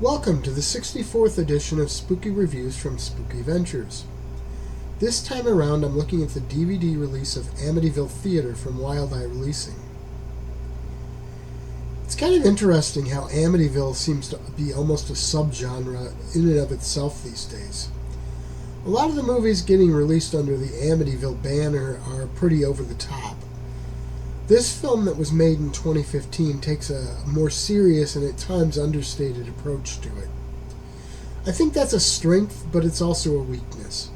Welcome to the 64th edition of Spooky Reviews from Spooky Ventures. This time around I'm looking at the DVD release of Amityville Theater from Wild Eye Releasing. It's kind of interesting how Amityville seems to be almost a subgenre in and of itself these days. A lot of the movies getting released under the Amityville banner are pretty over the top. This film that was made in 2015 takes a more serious and at times understated approach to it. I think that's a strength, but it's also a weakness.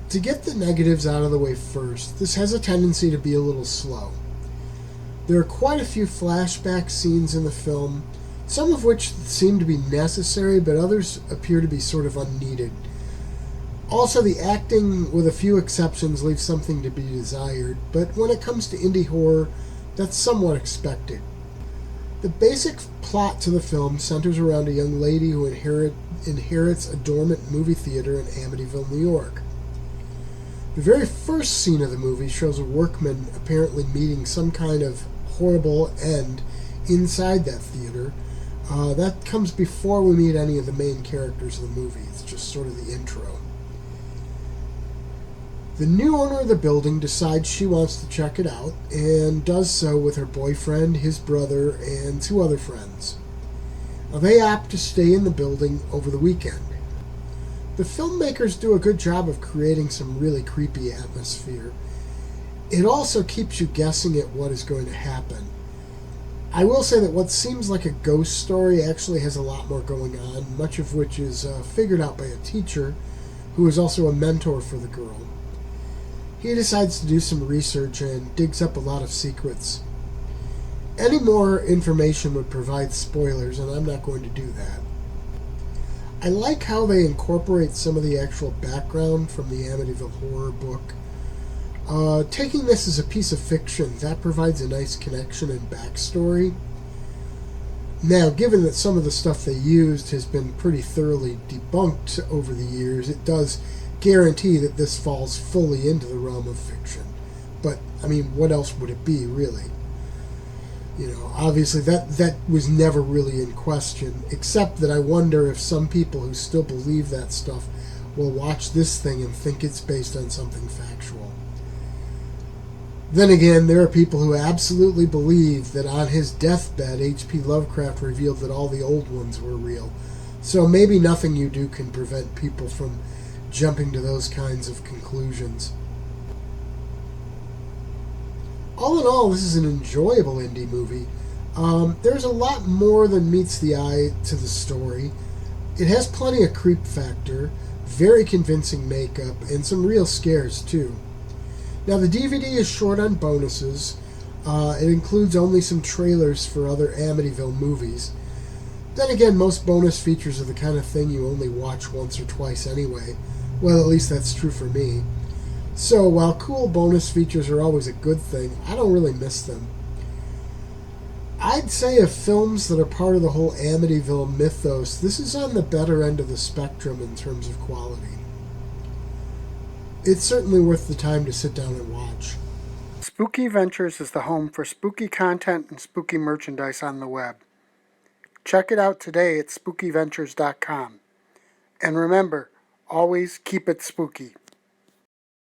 To get the negatives out of the way first, this has a tendency to be a little slow. There are quite a few flashback scenes in the film, some of which seem to be necessary, but others appear to be sort of unneeded. Also, the acting, with a few exceptions, leaves something to be desired, but when it comes to indie horror, that's somewhat expected. The basic plot to the film centers around a young lady who inherits a dormant movie theater in Amityville, New York. The very first scene of the movie shows a workman apparently meeting some kind of horrible end inside that theater. That comes before we meet any of the main characters of the movie. It's just sort of the intro. The new owner of the building decides she wants to check it out, and does so with her boyfriend, his brother, and two other friends. Now, they opt to stay in the building over the weekend. The filmmakers do a good job of creating some really creepy atmosphere. It also keeps you guessing at what is going to happen. I will say that what seems like a ghost story actually has a lot more going on, much of which is figured out by a teacher who is also a mentor for the girl. He decides to do some research and digs up a lot of secrets. Any more information would provide spoilers, and I'm not going to do that. I like how they incorporate some of the actual background from the Amityville horror book. Taking this as a piece of fiction, that provides a nice connection and backstory. Now, given that some of the stuff they used has been pretty thoroughly debunked over the years, it does guarantee that this falls fully into the realm of fiction. But, I mean, what else would it be, really? You know, obviously that was never really in question, except that I wonder if some people who still believe that stuff will watch this thing and think it's based on something factual. Then again, there are people who absolutely believe that on his deathbed, H.P. Lovecraft revealed that all the old ones were real. So maybe nothing you do can prevent people from jumping to those kinds of conclusions. All in all, this is an enjoyable indie movie. There's a lot more than meets the eye to the story. It has plenty of creep factor, very convincing makeup, and some real scares too. Now, the DVD is short on bonuses. It includes only some trailers for other Amityville movies. Then again, most bonus features are the kind of thing you only watch once or twice anyway. Well, at least that's true for me. So, while cool bonus features are always a good thing, I don't really miss them. I'd say of films that are part of the whole Amityville mythos, this is on the better end of the spectrum in terms of quality. It's certainly worth the time to sit down and watch. Spooky Ventures is the home for spooky content and spooky merchandise on the web. Check it out today at spookyventures.com. And remember, always keep it spooky.